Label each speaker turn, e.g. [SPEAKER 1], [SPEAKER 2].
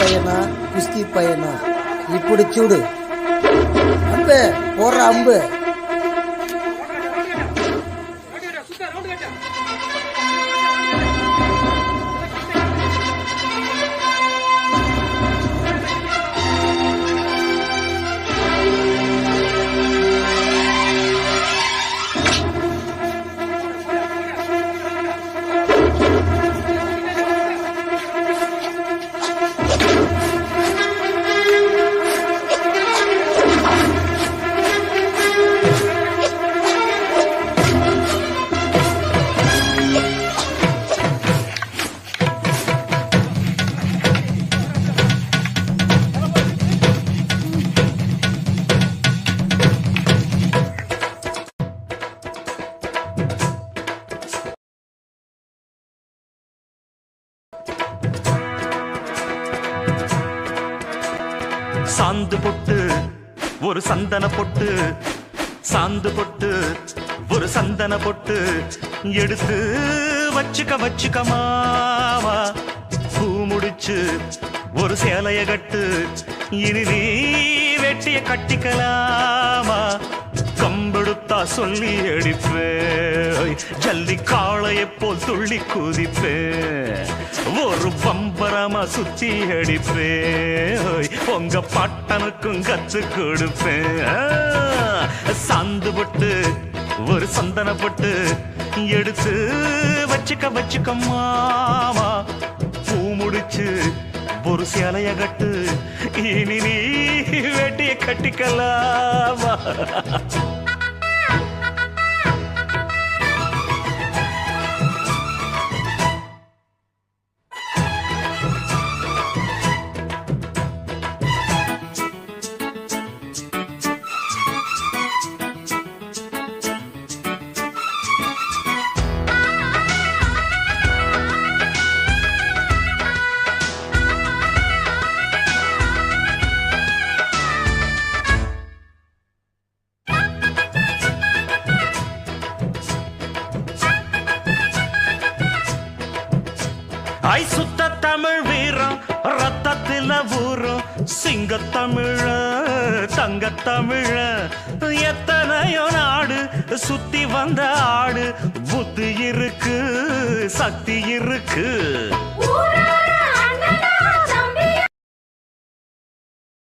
[SPEAKER 1] பையனா குஸ்தி பையனா இப்படி சூடு அம்பு போடுற அம்பு.
[SPEAKER 2] சாந்து பொட்டு ஒரு சந்தன பொட்டு, சாந்து பொட்டு ஒரு சந்தன பொட்டு எடுத்து வச்சுக்க மாமா. பூ முடிச்சு ஒரு சேலைய கட்டு, இனி நீ வெட்டிய கட்டிக்கலாமா. கம்பெடுத்தா சொல்லி அடிப்பேன், ஜல்லி காளையை போல் துள்ளி குதிப்பேன், ஒரு பம்பரமா சுத்தி அடிப்பேன், உங்க பட்டனுக்கும் கத்து கொடுப்பேன். சாந்து பொட்டு ஒரு சந்தன பொட்டு எடுத்து வச்சுக்க மாமா. பூ முடிச்சு ஒரு சேலைய கட்டு, இனி நீ வெட்டிய கட்டிக்கலாமா. ஐ சுத்த தமிழ் வீரம் ரத்தத்தில ஊரும், சிங்க தமிழ தங்க தமிழ, எத்தனையோ நாடு சுத்தி வந்த ஆடு, புத்தி இருக்கு சக்தி இருக்கு.